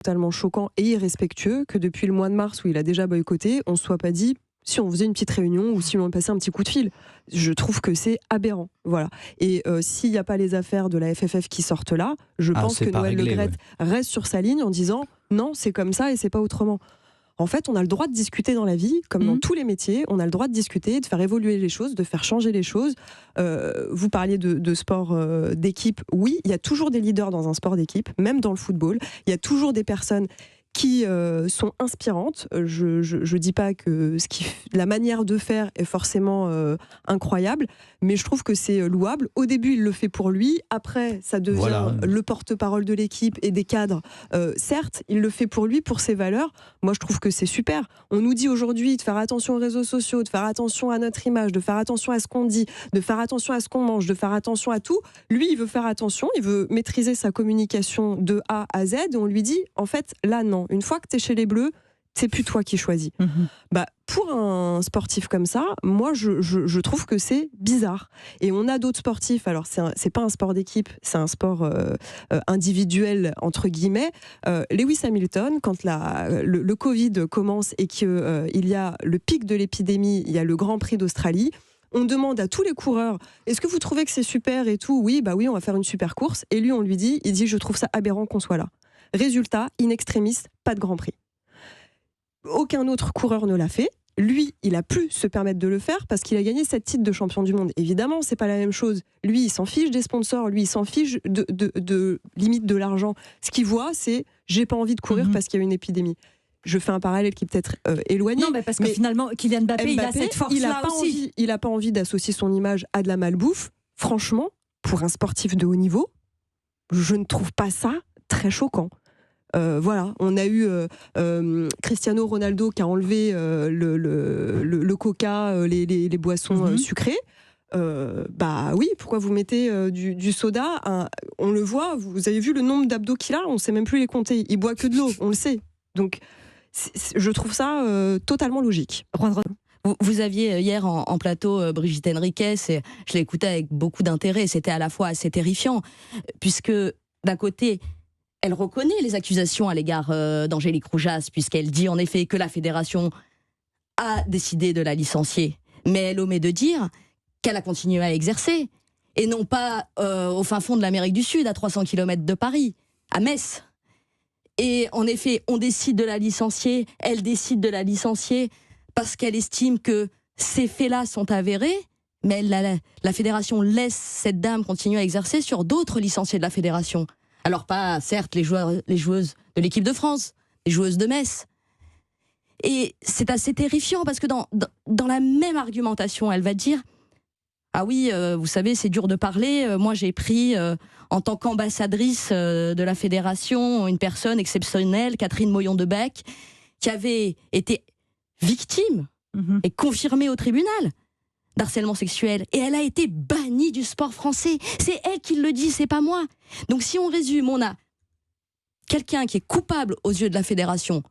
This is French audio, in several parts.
totalement choquant et irrespectueux que depuis le mois de mars où il a déjà boycotté, on ne se soit pas dit si on faisait une petite réunion ou si on passait un petit coup de fil. Je trouve que c'est aberrant. Voilà. Et s'il n'y a pas les affaires de la FFF qui sortent là, je pense que Noël Le Graët reste sur sa ligne en disant non, c'est comme ça et c'est pas autrement. En fait, on a le droit de discuter dans la vie, comme dans tous les métiers, on a le droit de discuter, de faire évoluer les choses, de faire changer les choses. Vous parliez de sport d'équipe. Oui, il y a toujours des leaders dans un sport d'équipe, même dans le football. Il y a toujours des personnes qui sont inspirantes. Je dis pas que la manière de faire est forcément incroyable, mais je trouve que c'est louable. Au début, il le fait pour lui. Après, ça devient le porte-parole de l'équipe et des cadres. Certes, il le fait pour lui, pour ses valeurs. Moi, je trouve que c'est super. On nous dit aujourd'hui de faire attention aux réseaux sociaux, de faire attention à notre image, de faire attention à ce qu'on dit, de faire attention à ce qu'on mange, de faire attention à tout. Lui, il veut faire attention, il veut maîtriser sa communication de A à Z. Et on lui dit, en fait, là, non. Une fois que tu es chez les Bleus, c'est plus toi qui choisis. Pour un sportif comme ça, moi, je trouve que c'est bizarre. Et on a d'autres sportifs, alors c'est pas un sport d'équipe, c'est un sport individuel, entre guillemets. Lewis Hamilton, quand le Covid commence et qu'il y a le pic de l'épidémie, il y a le Grand Prix d'Australie, on demande à tous les coureurs, est-ce que vous trouvez que c'est super et tout ? Oui, on va faire une super course. Et lui, on lui dit, je trouve ça aberrant qu'on soit là. Résultat, in extremis, pas de Grand Prix. Aucun autre coureur ne l'a fait. Lui, il a pu se permettre de le faire parce qu'il a gagné 7 titres de champion du monde. Évidemment, c'est pas la même chose. Lui, il s'en fiche des sponsors. Lui, il s'en fiche de limite de l'argent. Ce qu'il voit, c'est j'ai pas envie de courir parce qu'il y a une épidémie. Je fais un parallèle qui est peut-être éloigné. Non, mais parce que finalement, Kylian Mbappé, il a cette force-là aussi. Il a pas envie d'associer son image à de la malbouffe. Franchement, pour un sportif de haut niveau, je ne trouve pas ça très choquant. Voilà, on a eu Cristiano Ronaldo qui a enlevé le coca, les boissons sucrées. Oui, pourquoi vous mettez du soda ? On le voit, vous avez vu le nombre d'abdos qu'il a, on ne sait même plus les compter. Il boit que de l'eau, on le sait. Donc, je trouve ça totalement logique. Vous aviez hier en plateau Brigitte Henriquez, et je l'ai écoutée avec beaucoup d'intérêt. C'était à la fois assez terrifiant, puisque d'un côté, elle reconnaît les accusations à l'égard d'Angélique Roujas, puisqu'elle dit en effet que la fédération a décidé de la licencier. Mais elle omet de dire qu'elle a continué à exercer, et non pas au fin fond de l'Amérique du Sud, à 300 km de Paris, à Metz. Et en effet, on décide de la licencier, elle décide de la licencier parce qu'elle estime que ces faits-là sont avérés, mais la fédération laisse cette dame continuer à exercer sur d'autres licenciés de la fédération. Alors pas, certes, les joueuses de l'équipe de France, les joueuses de Metz. Et c'est assez terrifiant parce que dans la même argumentation, elle va dire « Ah oui, vous savez, c'est dur de parler. Moi, j'ai pris, en tant qu'ambassadrice de la fédération, une personne exceptionnelle, Catherine Moyon-Debec, qui avait été victime et confirmée au tribunal d'harcèlement sexuel. Et elle a été bannie du sport français. C'est elle qui le dit, c'est pas moi. Donc si on résume, on a quelqu'un qui est coupable aux yeux de la fédération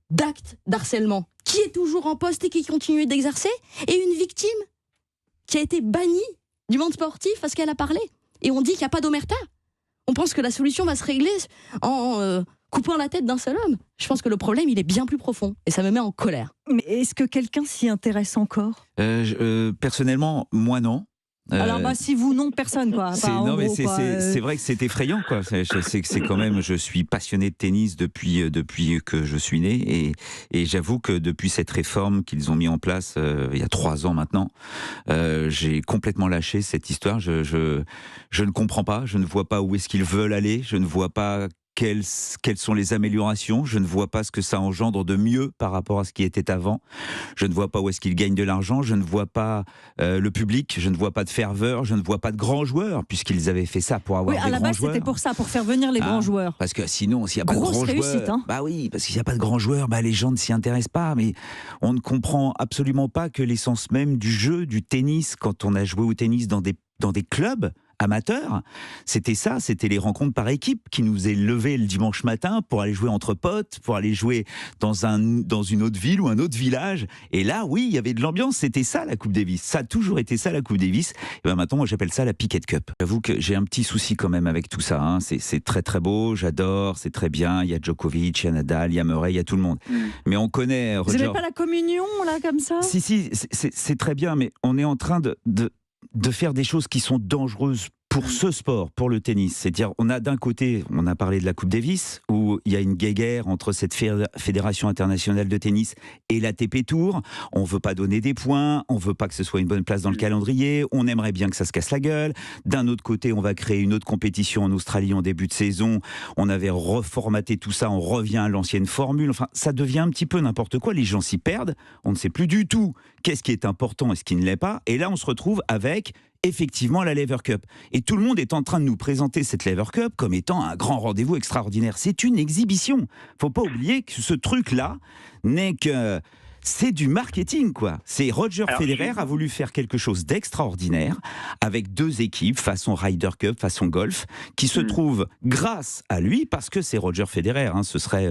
d'actes d'harcèlement, qui est toujours en poste et qui continue d'exercer, et une victime qui a été bannie du monde sportif parce qu'elle a parlé. Et on dit qu'il n'y a pas d'omerta. On pense que la solution va se régler en coupant la tête d'un seul homme. Je pense que le problème, il est bien plus profond. Et ça me met en colère. Mais est-ce que quelqu'un s'y intéresse encore ? Personnellement, moi non. Alors si vous non, personne quoi. C'est vrai que c'est effrayant quoi. C'est quand même, je suis passionné de tennis depuis que je suis né et j'avoue que depuis cette réforme qu'ils ont mis en place il y a 3 ans maintenant, j'ai complètement lâché cette histoire. Je ne comprends pas, je ne vois pas où est-ce qu'ils veulent aller, je ne vois pas quelles sont les améliorations, je ne vois pas ce que ça engendre de mieux par rapport à ce qui était avant, je ne vois pas où est-ce qu'ils gagnent de l'argent, je ne vois pas le public, je ne vois pas de ferveur, je ne vois pas de grands joueurs, puisqu'ils avaient fait ça pour avoir des grands joueurs. Oui, à la base c'était pour ça, pour faire venir les grands joueurs. Parce que sinon, s'il n'y a pas de grands joueurs, bah oui, parce qu'il n'y a pas de grands joueurs, les gens ne s'y intéressent pas, mais on ne comprend absolument pas que l'essence même du jeu, du tennis, quand on a joué au tennis dans des clubs, amateur, c'était ça, c'était les rencontres par équipe qui nous faisaient lever le dimanche matin pour aller jouer entre potes, pour aller jouer dans une autre ville ou un autre village. Et là, oui, il y avait de l'ambiance, c'était ça la Coupe Davis. Ça a toujours été ça la Coupe Davis. Et ben maintenant, moi j'appelle ça la Piquet Cup. J'avoue que j'ai un petit souci quand même avec tout ça. Hein. C'est très très beau, j'adore, c'est très bien. Il y a Djokovic, il y a Nadal, il y a Murray, il y a tout le monde. Mais on connaît Roger. Vous n'avez pas la communion là comme ça ? Si, c'est très bien, mais on est en train de faire des choses qui sont dangereuses pour ce sport, pour le tennis. C'est-à-dire, on a d'un côté, on a parlé de la Coupe Davis, où il y a une guéguerre entre cette fédération internationale de tennis et l'ATP Tour. On veut pas donner des points, on veut pas que ce soit une bonne place dans le calendrier, on aimerait bien que ça se casse la gueule. D'un autre côté, on va créer une autre compétition en Australie en début de saison. On avait reformaté tout ça, on revient à l'ancienne formule. Enfin, ça devient un petit peu n'importe quoi. Les gens s'y perdent. On ne sait plus du tout qu'est-ce qui est important et ce qui ne l'est pas. Et là, on se retrouve avec effectivement la Lever Cup. Et tout le monde est en train de nous présenter cette Lever Cup comme étant un grand rendez-vous extraordinaire. C'est une exhibition. Faut pas oublier que ce truc-là n'est que... C'est du marketing, quoi. C'est Roger Federer a voulu faire quelque chose d'extraordinaire avec 2 équipes, façon Ryder Cup, façon golf, qui se trouvent grâce à lui, parce que c'est Roger Federer. Hein, ce serait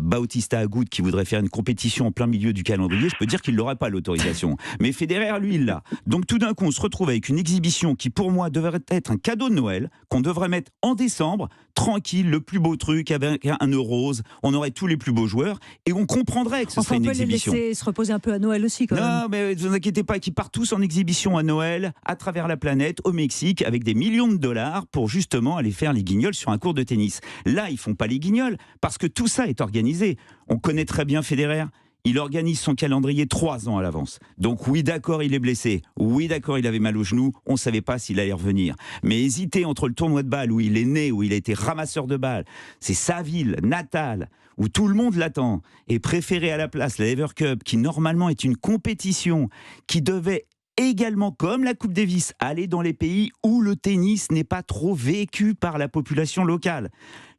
Bautista Agut qui voudrait faire une compétition en plein milieu du calendrier. Je peux dire qu'il n'aurait pas l'autorisation. Mais Federer, lui, il l'a. Donc tout d'un coup, on se retrouve avec une exhibition qui, pour moi, devrait être un cadeau de Noël, qu'on devrait mettre en décembre, tranquille, le plus beau truc, avec un nœud rose. On aurait tous les plus beaux joueurs et on comprendrait que ce serait une exhibition. Laisser se reposer un peu à Noël aussi, quand même. Non, mais ne vous inquiétez pas, qu'ils partent tous en exhibition à Noël, à travers la planète, au Mexique, avec des millions de dollars pour justement aller faire les guignols sur un court de tennis. Là, ils font pas les guignols, parce que tout ça est organisé. On connaît très bien Federer. Il organise son calendrier 3 ans à l'avance. Donc oui, d'accord, il est blessé. Oui, d'accord, il avait mal au genou. On ne savait pas s'il allait revenir. Mais hésiter entre le tournoi de balles où il est né, où il a été ramasseur de balles, c'est sa ville natale, où tout le monde l'attend, et préférer à la place la Lever Cup, qui normalement est une compétition qui devait également, comme la Coupe Davis, aller dans les pays où le tennis n'est pas trop vécu par la population locale.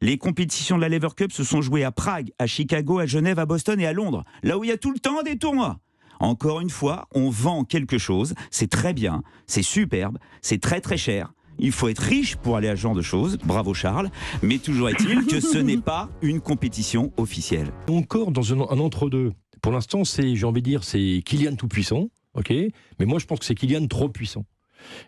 Les compétitions de la Lever Cup se sont jouées à Prague, à Chicago, à Genève, à Boston et à Londres, là où il y a tout le temps des tournois. Encore une fois, on vend quelque chose, c'est très bien, c'est superbe, c'est très très cher. Il faut être riche pour aller à ce genre de choses, bravo Charles, mais toujours est-il que ce n'est pas une compétition officielle. Encore dans un entre-deux. Pour l'instant, j'ai envie de dire, c'est Kylian tout-puissant, ok, mais moi je pense que c'est Kylian trop puissant.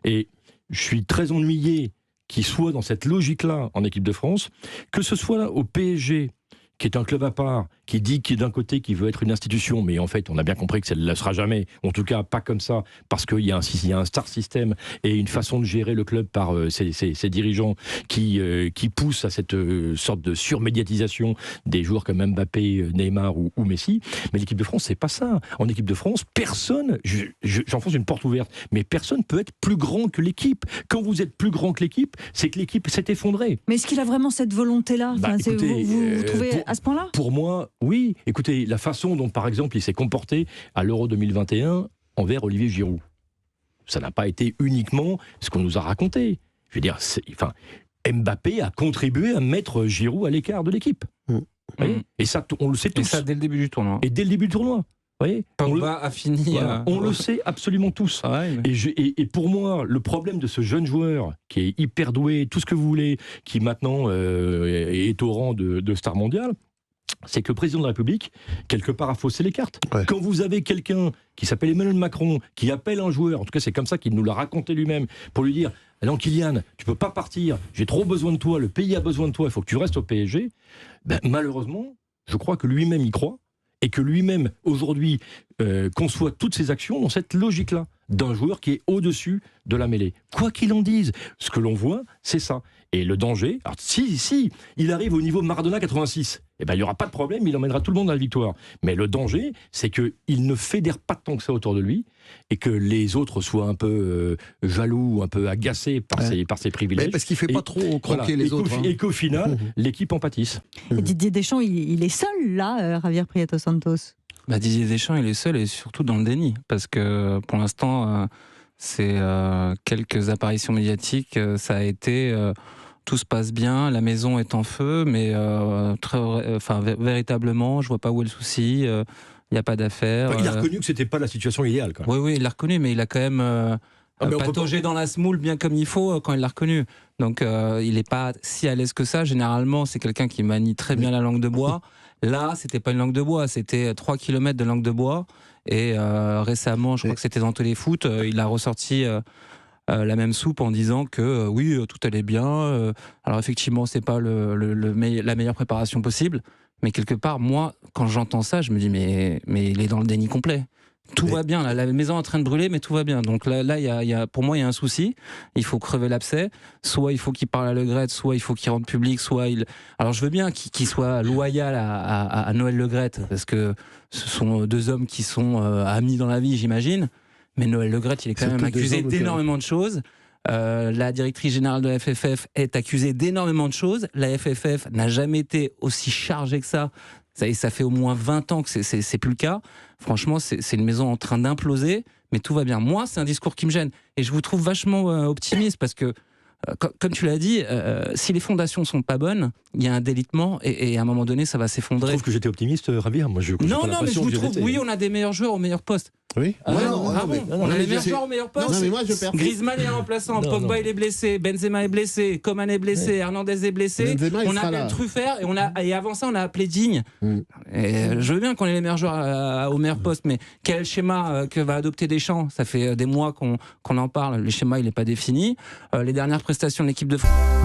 Et je suis très ennuyé qu'il soit dans cette logique-là en équipe de France, que ce soit au PSG, qui est un club à part, qui dit qu'il d'un côté qu'il veut être une institution, mais en fait on a bien compris que ça ne le sera jamais, en tout cas pas comme ça, parce qu'il y a un star system et une façon de gérer le club par ses dirigeants qui poussent à cette sorte de surmédiatisation des joueurs comme Mbappé, Neymar ou Messi. Mais l'équipe de France, c'est pas ça. En équipe de France, personne, j'enfonce une porte ouverte, mais personne peut être plus grand que l'équipe. Quand vous êtes plus grand que l'équipe, c'est que l'équipe s'est effondrée. Mais est-ce qu'il a vraiment cette volonté-là ? Écoutez, vous trouvez à ce point-là ? Pour moi, oui. Écoutez, la façon dont, par exemple, il s'est comporté à l'Euro 2021 envers Olivier Giroud, ça n'a pas été uniquement ce qu'on nous a raconté. Je veux dire, Mbappé a contribué à mettre Giroud à l'écart de l'équipe. Et ça, on le sait tous. Et ça, dès le début du tournoi. Et dès le début du tournoi. Pogba a fini. Voilà, on le sait absolument tous. Et pour moi, le problème de ce jeune joueur qui est hyper doué, tout ce que vous voulez, qui maintenant est au rang de star mondial, c'est que le président de la République, quelque part, a faussé les cartes. Ouais. Quand vous avez quelqu'un qui s'appelle Emmanuel Macron, qui appelle un joueur, en tout cas c'est comme ça qu'il nous l'a raconté lui-même, pour lui dire « Non, Kylian, tu peux pas partir, j'ai trop besoin de toi, le pays a besoin de toi, il faut que tu restes au PSG », malheureusement, je crois que lui-même y croit, et que lui-même, aujourd'hui, conçoit toutes ses actions dans cette logique-là, d'un joueur qui est au-dessus de la mêlée. Quoi qu'il en dise, ce que l'on voit, c'est ça. Et le danger, alors si il arrive au niveau Maradona 86, il n'y aura pas de problème, il emmènera tout le monde à la victoire. Mais le danger, c'est qu'il ne fédère pas tant que ça autour de lui, et que les autres soient un peu jaloux, un peu agacés par ses privilèges. Mais parce qu'il ne fait pas trop croquer les autres. Et qu'au final, l'équipe en pâtisse. Et Didier Deschamps, il est seul là, Javier Prieto Santos. Didier Deschamps, il est seul et surtout dans le déni. Parce que pour l'instant, c'est quelques apparitions médiatiques, ça a été... tout se passe bien, la maison est en feu, mais véritablement, je vois pas où est le souci. Il n'y a pas d'affaire. Il a reconnu que c'était pas la situation idéale. Oui, il l'a reconnu, mais il a quand même pataugé dans la semoule bien comme il faut quand il l'a reconnu. Donc il n'est pas si à l'aise que ça. Généralement, c'est quelqu'un qui manie très bien la langue de bois. Là, c'était pas une langue de bois, c'était 3 km de langue de bois. Et récemment, je crois que c'était dans Téléfoot, il a ressorti la même soupe en disant que oui, tout allait bien. Alors effectivement, c'est pas la meilleure préparation possible. Mais quelque part, moi, quand j'entends ça, je me dis mais il est dans le déni complet. Tout va bien, là, la maison est en train de brûler, mais tout va bien. Donc là, pour moi, il y a un souci. Il faut crever l'abcès. Soit il faut qu'il parle à Le Graët, soit il faut qu'il rende public, soit il... Alors je veux bien qu'il soit loyal à Noël Le Graët, parce que ce sont deux hommes qui sont amis dans la vie, j'imagine. Mais Noël Le Graët, il est quand même accusé d'énormément de choses. La directrice générale de la FFF est accusée d'énormément de choses. La FFF n'a jamais été aussi chargée que ça. Ça fait au moins 20 ans que c'est plus le cas. Franchement, c'est une maison en train d'imploser, mais tout va bien. Moi, c'est un discours qui me gêne. Et je vous trouve vachement optimiste parce que, comme tu l'as dit, si les fondations sont pas bonnes, il y a un délitement et à un moment donné, ça va s'effondrer. Tu trouves que j'étais optimiste, Ravière? Moi, non, mais je vous trouve, oui, on a des meilleurs joueurs au meilleur poste. Oui. On a les meilleurs joueurs au meilleur poste. Non, mais moi, je perds. Griezmann est remplaçant, Pogba il est blessé, Benzema est blessé, Coman est blessé, Hernandez est blessé. On a appelé Truffert et avant ça on a appelé Digne. Et je veux bien qu'on ait les meilleurs joueurs au meilleur poste, mais quel schéma que va adopter Deschamps? Ça fait des mois qu'on en parle. Le schéma il n'est pas défini. Les dernières prestations de l'équipe de France.